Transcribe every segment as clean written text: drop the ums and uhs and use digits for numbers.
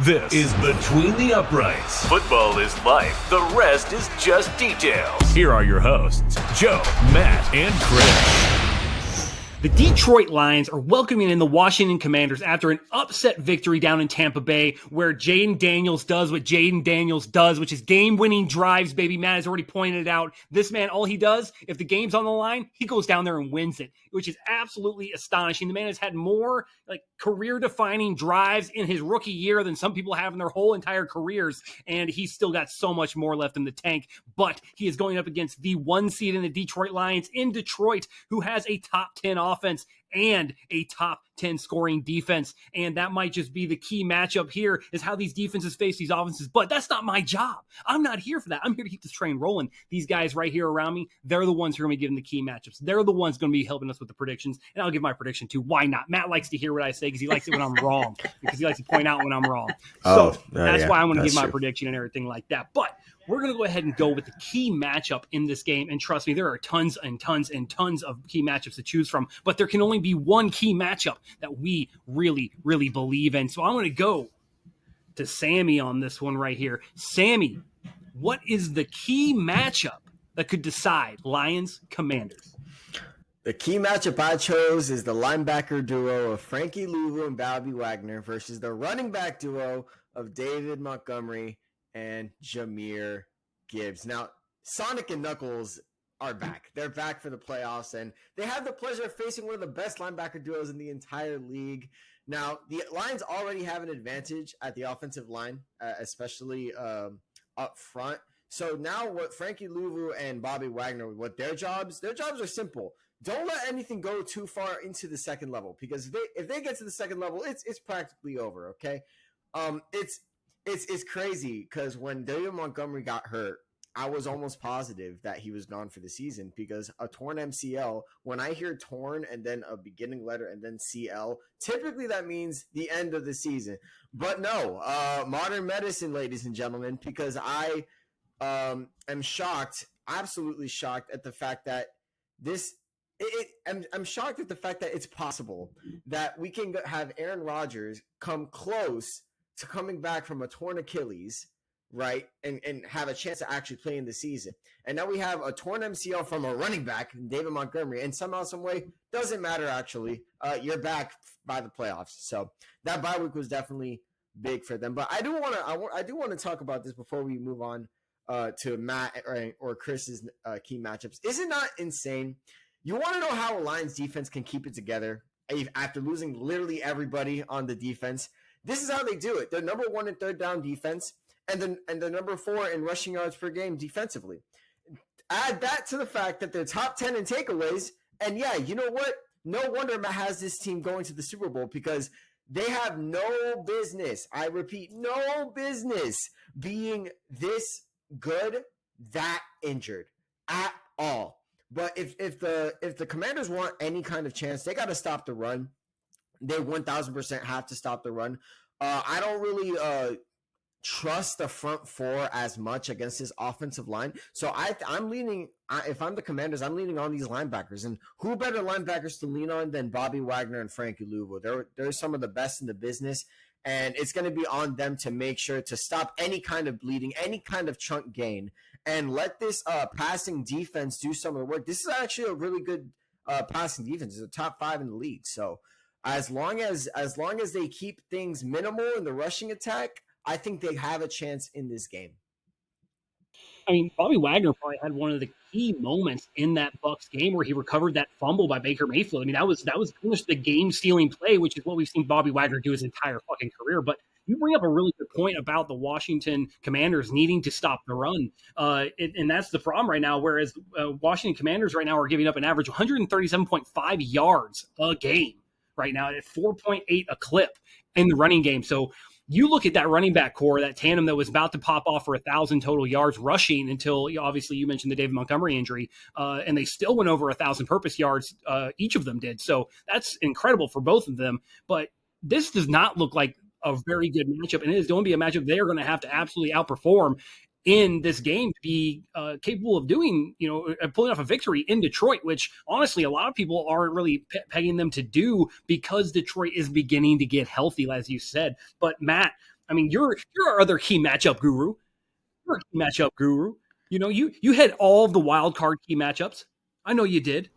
This is Between the Uprights. Football is life. The rest is just details. Here are your hosts, Joe, Matt, and Chris. The Detroit Lions are welcoming in the Washington Commanders after an upset victory down in Tampa Bay, where Jayden Daniels does what Jayden Daniels does, which is game-winning drives, baby. Matt has already pointed it out. This man, all he does, if the game's on the line, he goes down there and wins it, which is absolutely astonishing. The man has had more career-defining drives in his rookie year than some people have in their whole entire careers, and he's still got so much more left in the tank. But he is going up against the 1 seed in the Detroit Lions in Detroit, who has a top 10 offense and a top 10 scoring defense. And that might just be the key matchup here, is how these defenses face these offenses. But that's not my job. I'm not here for that. I'm here to keep this train rolling. These guys right here around me, they're the ones who are going to be giving the key matchups. They're the ones going to be helping us with the predictions. And I'll give my prediction too. Why not? Matt likes to hear what I say because he likes it when I'm wrong, because he likes to point out when I'm wrong. So that's why I'm going to give my prediction and everything like that. But we're going to go ahead and go with the key matchup in this game. And trust me, there are tons and tons and tons of key matchups to choose from, but there can only be one key matchup that we really, really believe in. So I'm going to go to Sammy on this one right here. Sammy, what is the key matchup that could decide Lions Commanders? The key matchup I chose is the linebacker duo of Frankie Louvu and Bobby Wagner versus the running back duo of David Montgomery and Jahmyr Gibbs. Now, Sonic and Knuckles are back. They're back for the playoffs, and they have the pleasure of facing one of the best linebacker duos in the entire league. Now, the Lions already have an advantage at the offensive line, especially up front. So now what Frankie Louvu and Bobby Wagner, what their jobs are simple. Don't let anything go too far into the second level, because if they get to the second level, it's practically over, okay? It's crazy because when David Montgomery got hurt, I was almost positive that he was gone for the season, because a torn MCL, when I hear torn and then a beginning letter and then CL, typically that means the end of the season. But no, modern medicine, ladies and gentlemen, because I am shocked, absolutely shocked at the fact that I'm shocked at the fact that it's possible that we can have Aaron Rodgers come close to coming back from a torn Achilles, right, and have a chance to actually play in the season. And now we have a torn MCL from a running back, David Montgomery, and somehow, some way, doesn't matter actually. You're back by the playoffs. So that bye week was definitely big for them. But I do want to talk about this before we move on to Matt or Chris's key matchups. Is it not insane? You want to know how a Lions defense can keep it together after losing literally everybody on the defense? This is how they do it. They're number 1 in third down defense, and they're number 4 in rushing yards per game defensively. Add that to the fact that they're top 10 in takeaways, and yeah, you know what? No wonder Matt has this team going to the Super Bowl, because they have no business, I repeat, no business being this good, that injured at all. But if the Commanders want any kind of chance, they got to stop the run. They 1,000% have to stop the run. I don't really trust the front four as much against this offensive line. So I'm leaning, if I'm the Commanders, I'm leaning on these linebackers. And who better linebackers to lean on than Bobby Wagner and Frankie Louvu? They're some of the best in the business. And it's going to be on them to make sure to stop any kind of bleeding, any kind of chunk gain, and let this passing defense do some of the work. This is actually a really good passing defense. It's a top 5 in the league. So as long as they keep things minimal in the rushing attack, I think they have a chance in this game. I mean, Bobby Wagner probably had one of the key moments in that Bucs game where he recovered that fumble by Baker Mayfield. I mean, that was pretty much the game-stealing play, which is what we've seen Bobby Wagner do his entire fucking career. But you bring up a really good point about the Washington Commanders needing to stop the run. And that's the problem right now, whereas Washington Commanders right now are giving up an average 137.5 yards a game right now at 4.8 a clip in the running game. So you look at that running back core, that tandem that was about to pop off for 1,000 total yards rushing until, obviously, you mentioned the David Montgomery injury, and they still went over 1,000 purpose yards. Each of them did. So that's incredible for both of them. But this does not look like a very good matchup, and it is going to be a matchup they're going to have to absolutely outperform in this game to be capable of doing, pulling off a victory in Detroit, which honestly, a lot of people aren't really pegging them to do because Detroit is beginning to get healthy, as you said. But Matt, I mean, you're our other key matchup guru. You're a key matchup guru. You had all of the wild card key matchups. I know you did.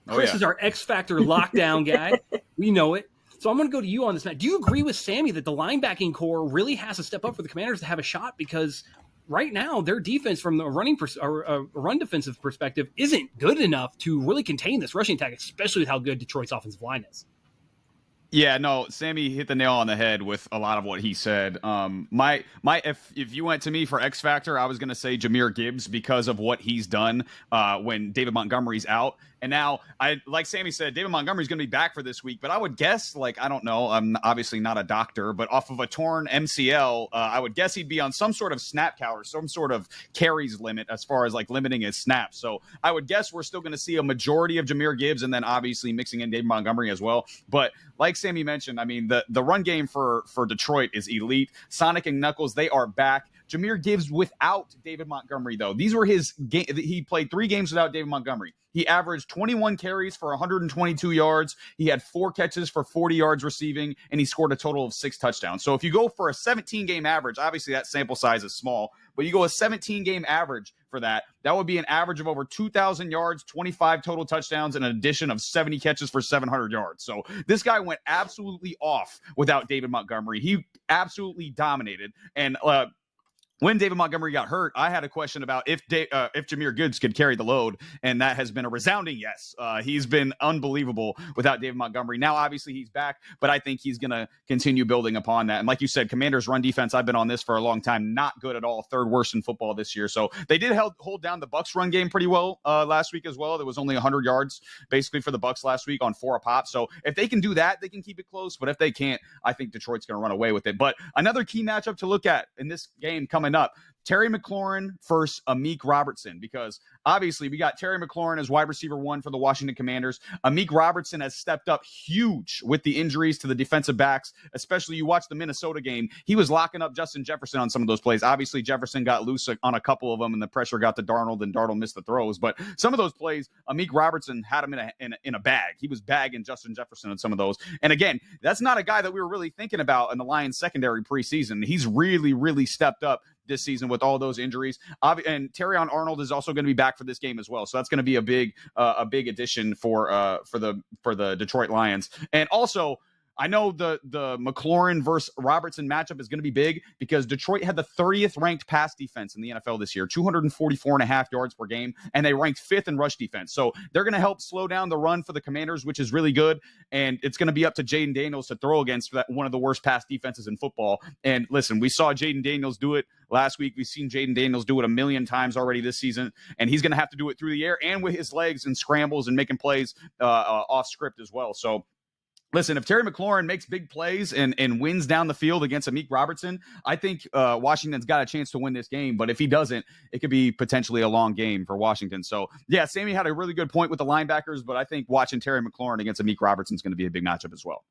Chris is our X Factor lockdown guy. We know it. So I'm going to go to you on this, Matt. Do you agree with Sammy that the linebacking core really has to step up for the Commanders to have a shot? Because right now, their defense from the run defensive perspective isn't good enough to really contain this rushing attack, especially with how good Detroit's offensive line is. Yeah, no, Sammy hit the nail on the head with a lot of what he said. If you went to me for X Factor, I was going to say Jahmyr Gibbs because of what he's done when David Montgomery's out. And now, like Sammy said, David Montgomery's going to be back for this week. But I would guess, I don't know, I'm obviously not a doctor, but off of a torn MCL, I would guess he'd be on some sort of snap count or some sort of carries limit as far as limiting his snaps. So I would guess we're still going to see a majority of Jahmyr Gibbs and then obviously mixing in David Montgomery as well. But like Sammy mentioned, I mean, the run game for Detroit is elite. Sonic and Knuckles, they are back. Jahmyr Gibbs without David Montgomery, though. These were his game. He played 3 games without David Montgomery. He averaged 21 carries for 122 yards. He had 4 catches for 40 yards receiving, and he scored a total of 6 touchdowns. So if you go for a 17-game average, obviously that sample size is small, but you go a 17-game average for that would be an average of over 2,000 yards, 25 total touchdowns, and an addition of 70 catches for 700 yards. So this guy went absolutely off without David Montgomery. He absolutely dominated. And when David Montgomery got hurt, I had a question about if Jahmyr Gibbs could carry the load, and that has been a resounding yes. He's been unbelievable without David Montgomery. Now, obviously, he's back, but I think he's going to continue building upon that. And like you said, Commanders' run defense, I've been on this for a long time, not good at all, 3rd worst in football this year. So they did hold down the Bucs run game pretty well last week as well. There was only 100 yards basically for the Bucs last week on 4 a pop. So if they can do that, they can keep it close. But if they can't, I think Detroit's going to run away with it. But another key matchup to look at in this game coming up, Terry McLaurin versus Amik Robertson, because obviously we got Terry McLaurin as wide receiver 1 for the Washington Commanders. Amik Robertson has stepped up huge with the injuries to the defensive backs, especially you watch the Minnesota game. He was locking up Justin Jefferson on some of those plays. Obviously, Jefferson got loose on a couple of them, and the pressure got to Darnold, and Darnold missed the throws. But some of those plays, Amik Robertson had him in a bag. He was bagging Justin Jefferson on some of those. And again, that's not a guy that we were really thinking about in the Lions secondary preseason. He's really, really stepped up this season with all those injuries. And Terrion Arnold is also going to be back for this game as well. So that's going to be a big addition for the Detroit Lions. And also, I know the McLaurin versus Robertson matchup is going to be big because Detroit had the 30th ranked pass defense in the NFL this year, 244.5 yards per game, and they ranked 5th in rush defense. So they're going to help slow down the run for the Commanders, which is really good. And it's going to be up to Jayden Daniels to throw against one of the worst pass defenses in football. And listen, we saw Jayden Daniels do it last week. We've seen Jayden Daniels do it a million times already this season, and he's going to have to do it through the air and with his legs and scrambles and making plays off script as well. So listen, if Terry McLaurin makes big plays and wins down the field against Amik Robertson, I think Washington's got a chance to win this game. But if he doesn't, it could be potentially a long game for Washington. So, yeah, Sammy had a really good point with the linebackers, but I think watching Terry McLaurin against Amik Robertson is going to be a big matchup as well.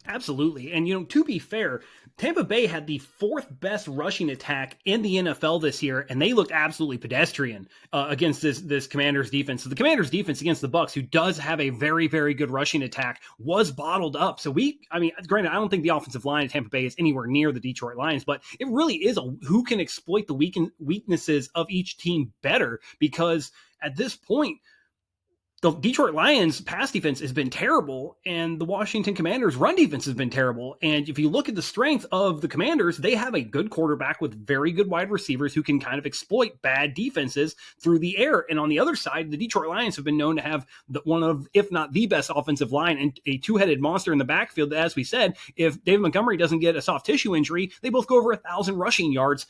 Absolutely. And, to be fair, Tampa Bay had the 4th best rushing attack in the NFL this year, and they looked absolutely pedestrian against this Commanders defense. So the Commanders defense against the Bucs, who does have a very, very good rushing attack, was bottled up. So granted, I don't think the offensive line of Tampa Bay is anywhere near the Detroit Lions, but it really is who can exploit the weaknesses of each team better, because at this point, the Detroit Lions pass defense has been terrible, and the Washington Commanders run defense has been terrible. And if you look at the strength of the Commanders, they have a good quarterback with very good wide receivers who can kind of exploit bad defenses through the air. And on the other side, the Detroit Lions have been known to have one of, if not the best offensive line and a 2-headed monster in the backfield. That, as we said, if David Montgomery doesn't get a soft tissue injury, they both go over 1,000 rushing yards,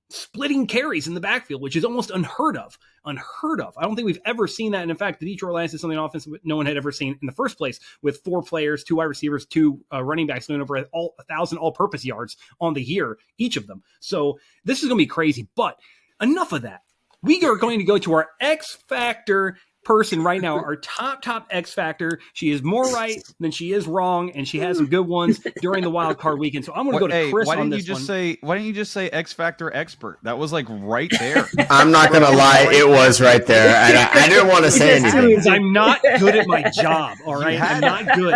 splitting carries in the backfield, which is almost unheard of. I don't think we've ever seen that. And in fact, the Detroit Lions is something on offense no one had ever seen in the first place, with 4 players, 2 wide receivers, 2 running backs going over 1,000 all-purpose yards on the year, each of them. So this is going to be crazy. But enough of that. We are going to go to our X Factor person right now, our top X Factor. She is more right than she is wrong, and she has some good ones during the wild card weekend. So I'm going to go to Chris on this one. Why didn't you just say X Factor expert? That was like right there. I'm not going to lie. It was right there. I didn't want to say anything. I'm not good at my job. All right. I'm not good.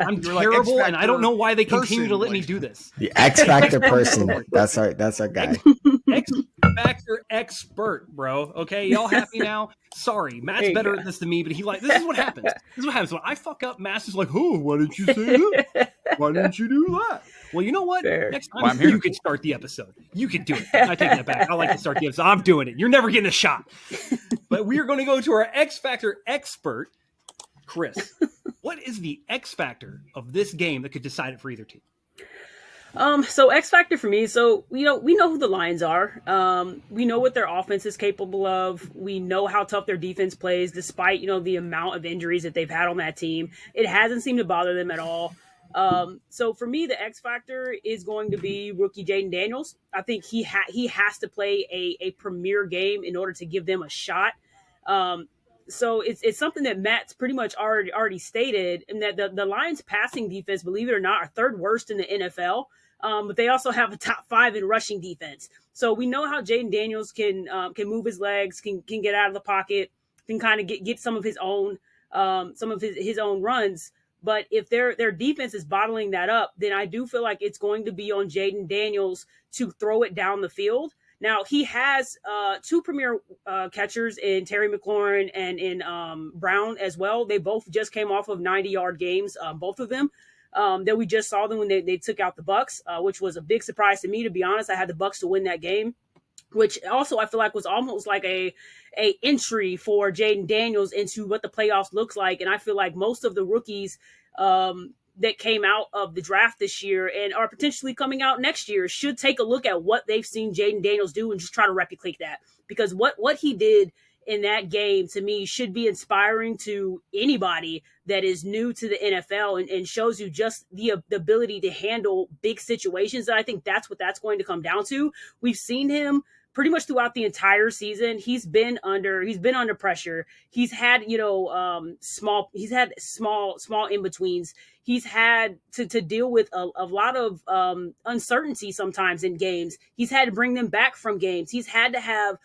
I'm terrible. And I don't know why they continue to let me do this. The X Factor person. That's our guy. X Factor expert, bro. Okay. Y'all happy now? Sorry. Matt's better at this than me, but this is what happens. This is what happens. When I fuck up, Matt's is like, oh, why didn't you say that? Why didn't you do that? Well, you know what? Fair. Next time you can start the episode. You can do it. I take that back. I like to start the episode. I'm doing it. You're never getting a shot. But we are going to go to our X Factor expert, Chris. What is the X Factor of this game that could decide it for either team? So X Factor for me, so we know who the Lions are. We know what their offense is capable of. We know how tough their defense plays, despite, the amount of injuries that they've had on that team. It hasn't seemed to bother them at all. So for me, the X Factor is going to be rookie Jayden Daniels. I think he has to play a premier game in order to give them a shot. So it's something that Matt's pretty much already stated, and that the Lions passing defense, believe it or not, are third worst in the NFL. But they also have a top 5 in rushing defense. So we know how Jayden Daniels can move his legs, can get out of the pocket, can kind of get some of his own runs. But if their defense is bottling that up, then I do feel like it's going to be on Jayden Daniels to throw it down the field. Now, he has 2 premier catchers in Terry McLaurin and in Brown as well. They both just came off of 90-yard games, both of them. That we just saw them when they took out the Bucs, which was a big surprise to me, to be honest. I had the Bucs to win that game, which also I feel like was almost like a entry for Jayden Daniels into what the playoffs looks like. And I feel like most of the rookies that came out of the draft this year and are potentially coming out next year should take a look at what they've seen Jayden Daniels do and just try to replicate that. Because what he did in that game, to me, should be inspiring to anybody that is new to the NFL and shows you just the ability to handle big situations. And I think that's what that's going to come down to. We've seen him pretty much throughout the entire season. He's been under pressure. He's had, small in-betweens. He's had to deal with a lot of uncertainty sometimes in games. He's had to bring them back from games. He's had to have,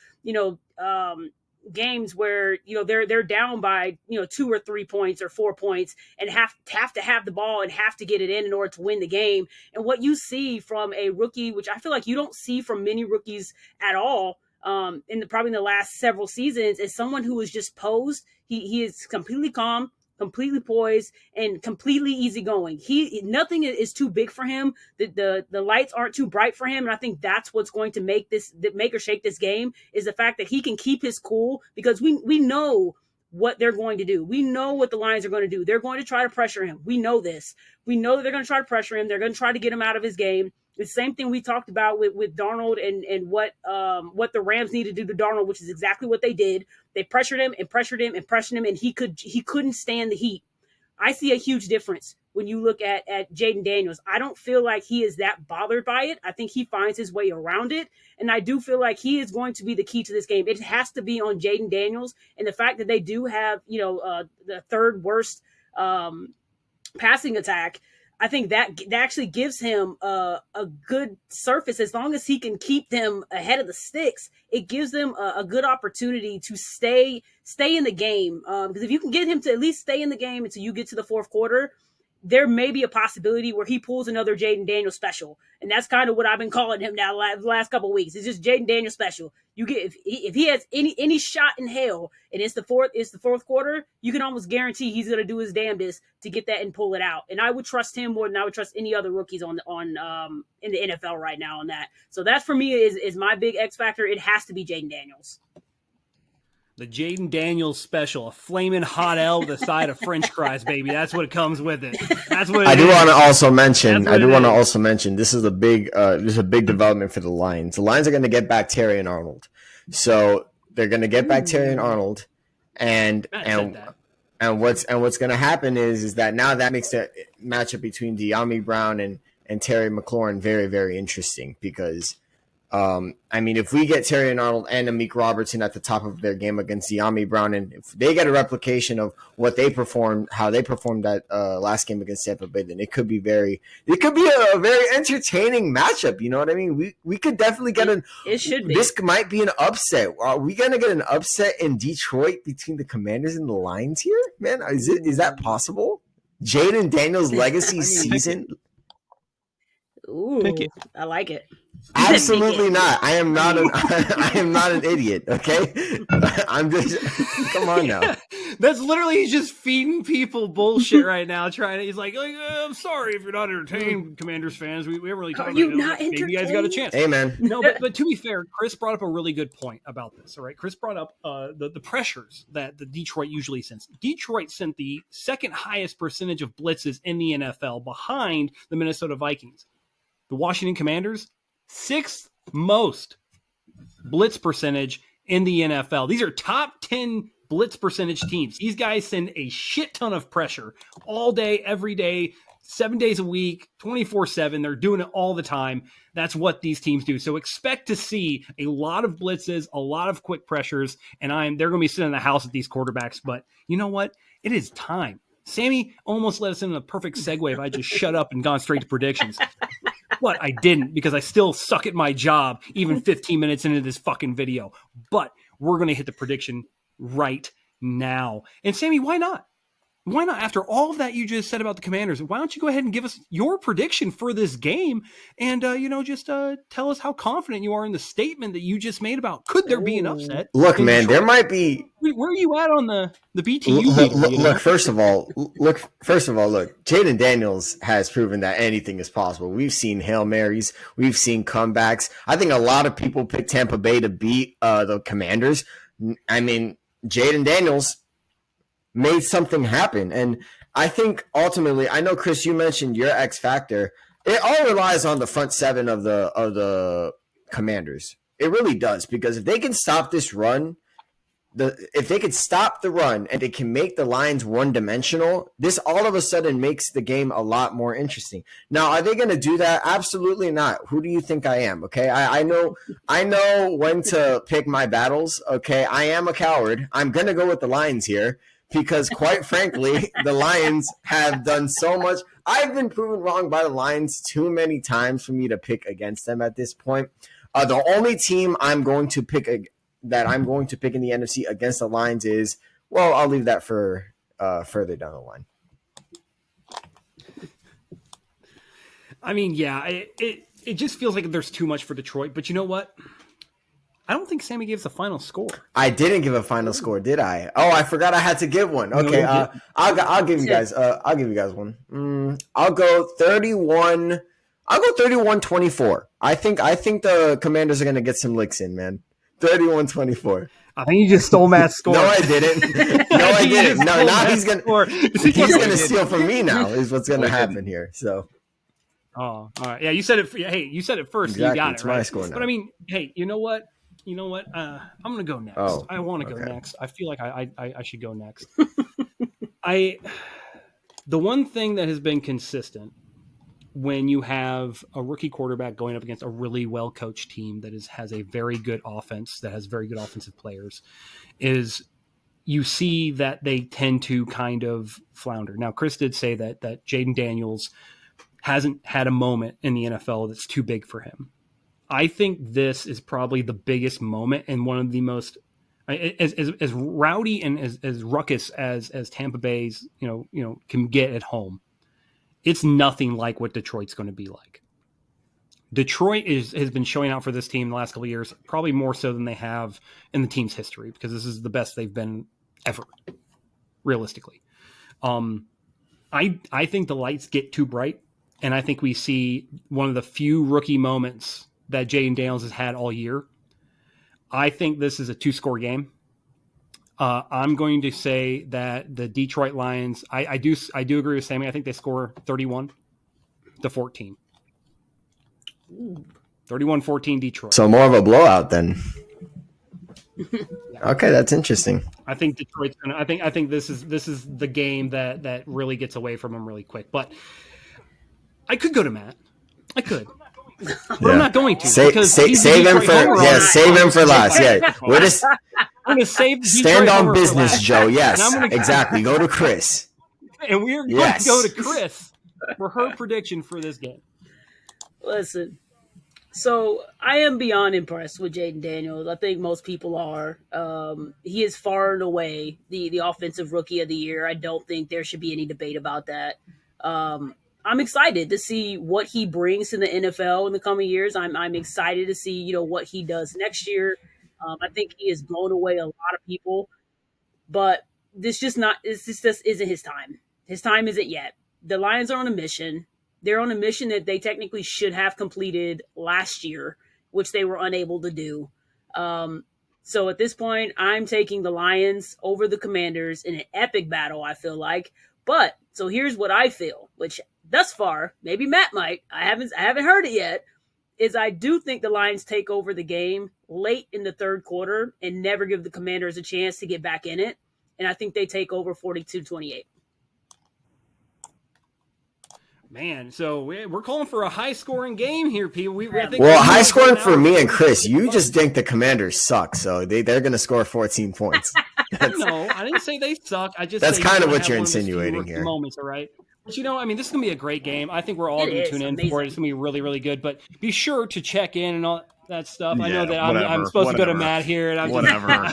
games where they're down by 2 or 3 points or 4 points and have to have the ball and have to get it in order to win the game. And what you see from a rookie, which I feel like you don't see from many rookies at all in the last several seasons, is someone who is just posed. He is completely calm, completely poised, and completely easygoing. Nothing is too big for him. The lights aren't too bright for him, and I think that's what's going to make or shake this game, is the fact that he can keep his cool, because we know what they're going to do. We know what the Lions are going to do. They're going to try to pressure him. We know this. We know that they're going to try to pressure him. They're going to try to get him out of his game. The same thing we talked about with Darnold and what the Rams needed to do to Darnold, which is exactly what they did. They pressured him and pressured him and pressured him, and he couldn't stand the heat. I see a huge difference when you look at Jayden Daniels. I don't feel like he is that bothered by it. I think he finds his way around it, and I do feel like he is going to be the key to this game. It has to be on Jayden Daniels, and the fact that they do have the third worst passing attack, I think that actually gives him a good surface. As long as he can keep them ahead of the sticks, it gives them a good opportunity to stay in the game. Because if you can get him to at least stay in the game until you get to the fourth quarter, there may be a possibility where he pulls another Jayden Daniels special. And that's kind of what I've been calling him now the last couple of weeks. It's just Jayden Daniels special. You get if he has any shot in hell and it's the fourth quarter, you can almost guarantee he's going to do his damnedest to get that and pull it out. And I would trust him more than I would trust any other rookies in the NFL right now on that. So that for me is my big X factor. It has to be Jayden Daniels. The Jayden Daniels special, a flaming hot L with a side of French fries, baby. That's what it comes with it. That's what I do want to also mention. This is a big development for the Lions. The Lions are going to get back Terry and Arnold, so they're going to get back Terry and Arnold, and what's going to happen is that now that makes the matchup between De'Ami Brown and Terry McLaurin very, very interesting, because I mean, if we get Terry Arnold and Amik Robertson at the top of their game against De'Ami Brown, and if they get a replication of what they performed, how they performed that last game against Tampa Bay, then it could be a very entertaining matchup. You know what I mean? We could definitely get it should be. This might be an upset. Are we gonna get an upset in Detroit between the Commanders and the Lions here, man? Is that possible? Jayden Daniels' legacy season? Ooh, I like it. Absolutely not. I am not an idiot. Okay, I'm just. Come on now. That's literally, he's just feeding people bullshit right now. He's like, I'm sorry if you're not entertained, Commanders fans. We haven't really talked about it. Not maybe you guys got a chance. Amen. No, but to be fair, Chris brought up a really good point about this. All right, Chris brought up the pressures that the Detroit usually sends. Detroit sent the second highest percentage of blitzes in the NFL, behind the Minnesota Vikings. The Washington Commanders, 6th most blitz percentage in the NFL. These are top 10 blitz percentage teams. These guys send a shit ton of pressure all day, every day, 7 days a week, 24/7. They're doing it all the time. That's what these teams do. So expect to see a lot of blitzes, a lot of quick pressures, and they're going to be sitting in the house with these quarterbacks. But you know what? It is time. Sammy almost led us in a perfect segue if I just shut up and gone straight to predictions. But I didn't, because I still suck at my job even 15 minutes into this fucking video. But we're going to hit the prediction right now. And Sammy, why not? Why not? After all of that you just said about the Commanders, why don't you go ahead and give us your prediction for this game, and just tell us how confident you are in the statement that you just made about could there be an upset? Look, man, there might be. Where are you at on the BTU? Look, first of all, Jayden Daniels has proven that anything is possible. We've seen Hail Marys, we've seen comebacks. I think a lot of people picked Tampa Bay to beat the Commanders. I mean, Jayden Daniels made something happen. And I think ultimately, I know, Chris, you mentioned your X factor. It all relies on the front seven of the Commanders. It really does, because if they can stop this run, if they could stop the run and they can make the Lions one-dimensional, this all of a sudden makes the game a lot more interesting. Now, are they going to do that? Absolutely not. Who do you think I am? Okay, I know when to pick my battles. Okay, I am a coward. I'm going to go with the Lions here, because quite frankly, the Lions have done so much. I've been proven wrong by the Lions too many times for me to pick against them at this point. The only team I'm going to pick in the NFC against the Lions is, well, I'll leave that for further down the line. I mean, yeah, it just feels like there's too much for Detroit. But you know what? I don't think Sammy gave us a final score. I didn't give a final score, did I? Oh, I forgot I had to give one. Okay, I'll give you guys. I'll give you guys one. I'll go 31. I'll go 31-24. I think the Commanders are gonna get some licks in, man. 31-24. I think you just stole Matt's score. No, I didn't. No, I didn't. No, now he's gonna steal from me now. Is what's gonna happen here. So. Oh, all right. Yeah, you said it. Hey, you said it first. Exactly. You got it's it right. My score now. But I mean, hey, you know what? I'm gonna go next. Oh, I want to okay. go next. I feel like I should go next. The one thing that has been consistent when you have a rookie quarterback going up against a really well-coached team that has a very good offense, that has very good offensive players, is you see that they tend to kind of flounder. Now, Chris did say that Jayden Daniels hasn't had a moment in the NFL that's too big for him. I think this is probably the biggest moment and one of the most as rowdy and as ruckus as Tampa Bay's can get at home. It's nothing like what Detroit's going to be like. Detroit has been showing out for this team the last couple of years, probably more so than they have in the team's history, because this is the best they've been ever, realistically. I think the lights get too bright, and I think we see one of the few rookie moments that Jayden Daniels has had all year. I think this is a 2-score game. I'm going to say that the Detroit Lions, I do agree with Sammy. I think they score 31-14. 31-14 Detroit. So more of a blowout then. Okay, that's interesting. I think Detroit's gonna. I think this is the game that really gets away from them really quick. But I could go to Matt. I could. But I'm not going to Save because him for save him for last. Yeah, we're just I'm going to save the stand Detroit on Homer for business, last. Joe. Yes, And I'm gonna- exactly. Go to Chris. And we're going to go to Chris for her prediction for this game. Listen, so I am beyond impressed with Jayden Daniels. I think most people are. He is far and away the offensive rookie of the year. I don't think there should be any debate about that. I'm excited to see what he brings to the NFL in the coming years. I'm excited to see what he does next year. I think he has blown away a lot of people, but this just isn't his time. His time isn't yet. The Lions are on a mission. They're on a mission that they technically should have completed last year, which they were unable to do. So at this point, I'm taking the Lions over the Commanders in an epic battle, I feel like. But so here's what I feel, which thus far, maybe Matt might, I haven't heard it yet, is I do think the Lions take over the game late in the third quarter and never give the Commanders a chance to get back in it. And I think they take over 42-28. Man, so we're calling for a high-scoring game here, people. High scoring for me and Chris. You just think the Commanders suck, so they're going to score 14 points. No, I didn't say they suck. That's kind of what you're insinuating here. Moments, all right. But this is going to be a great game. I think we're all going to tune in for it. It's going to be really, really good. But be sure to check in and all that stuff. I know that I'm supposed to go to Matt here. And I'm Whatever.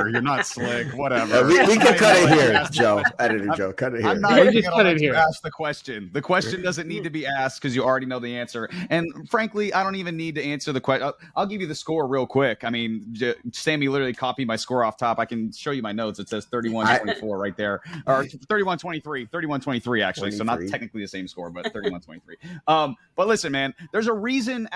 You're not slick. Whatever. We can cut it here, Joe. Editor Joe, cut it here. I'm not even going to let you ask the question. The question doesn't need to be asked because you already know the answer. And frankly, I don't even need to answer the question. I'll give you the score real quick. I mean, Sammy literally copied my score off top. I can show you my notes. It says 31-24 right there. Or 31-23. 31-23, actually. 23. So not technically the same score, but 31-23. But listen, man, there's a reason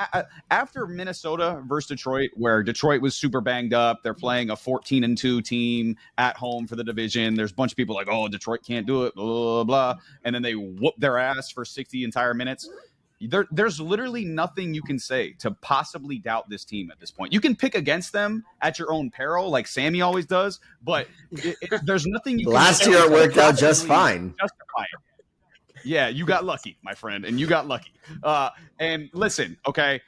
after Minnesota versus Detroit, where Detroit was super banged up, they're playing a 14-2 team at home for the division. There's a bunch of people like, oh, Detroit can't do it, blah, blah, blah. And then they whoop their ass for 60 entire minutes. There's literally nothing you can say to possibly doubt this team at this point. You can pick against them at your own peril, like Sammy always does, but there's nothing you can Last year it worked out just fine. Justify it. Yeah, you got lucky, my friend, and you got lucky. And listen, okay,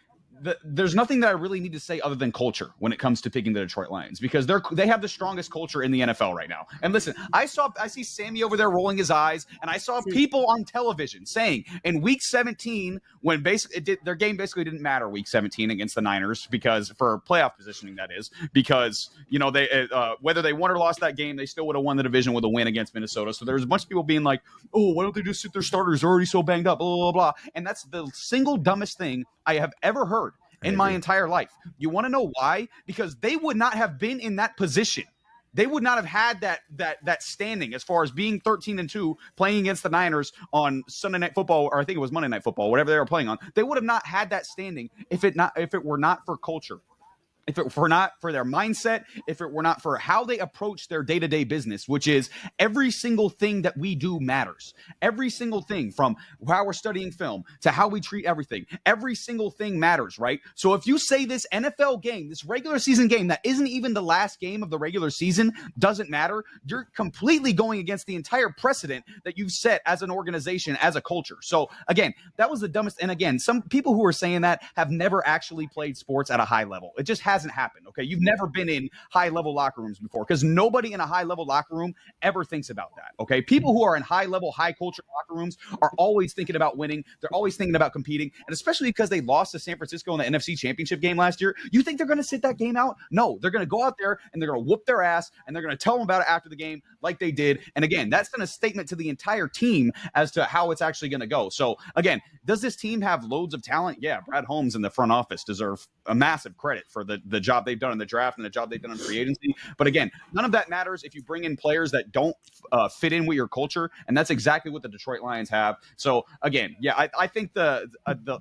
there's nothing that I really need to say other than culture when it comes to picking the Detroit Lions, because they have the strongest culture in the NFL right now. And listen, I see Sammy over there rolling his eyes, and I saw people on television saying in Week 17, when their game basically didn't matter Week 17 against the Niners, because for playoff positioning, that is, because they whether they won or lost that game, they still would have won the division with a win against Minnesota. So there was a bunch of people being like, oh, why don't they just sit their starters? They're already so banged up, blah, blah, blah. And that's the single dumbest thing I have ever heard in my entire life. You want to know why? Because they would not have been in that position. They would not have had that standing as far as being 13-2, playing against the Niners on Sunday Night Football, or I think it was Monday Night Football, whatever they were playing on. They would have not had that standing if it were not for culture. If it were not for their mindset, if it were not for how they approach their day-to-day business, which is every single thing that we do matters. Every single thing, from how we're studying film to how we treat everything, every single thing matters, right? So if you say this NFL game, this regular season game that isn't even the last game of the regular season doesn't matter, you're completely going against the entire precedent that you've set as an organization, as a culture. So again, that was the dumbest. And again, some people who are saying that have never actually played sports at a high level. It just hasn't happened. Okay. You've never been in high level locker rooms before, because nobody in a high level locker room ever thinks about that. Okay. People who are in high level, high culture locker rooms are always thinking about winning. They're always thinking about competing. And especially because they lost to San Francisco in the NFC Championship game last year, you think they're going to sit that game out? No, they're going to go out there and they're going to whoop their ass, and they're going to tell them about it after the game like they did. And again, that's been a statement to the entire team as to how it's actually going to go. So again, does this team have loads of talent? Yeah. Brad Holmes in the front office deserve a massive credit for the job they've done in the draft and the job they've done in free agency. But again, none of that matters if you bring in players that don't fit in with your culture. And that's exactly what the Detroit Lions have. So again, yeah, I think the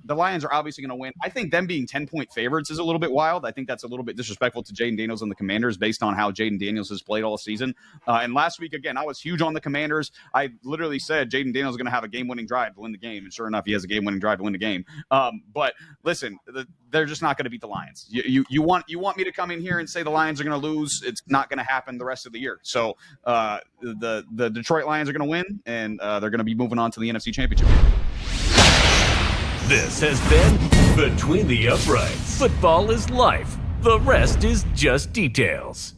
Lions are obviously going to win. I think them being 10-point favorites is a little bit wild. I think that's a little bit disrespectful to Jayden Daniels and the Commanders based on how Jayden Daniels has played all season. And last week, again, I was huge on the Commanders. I literally said Jayden Daniels is going to have a game-winning drive to win the game. And sure enough, he has a game-winning drive to win the game. But listen, they're just not going to beat the Lions. You want me to come in here and say the Lions are going to lose? It's not going to happen the rest of the year. So the Detroit Lions are going to win, and they're going to be moving on to the NFC Championship. This has been Between the Uprights. Football is life. The rest is just details.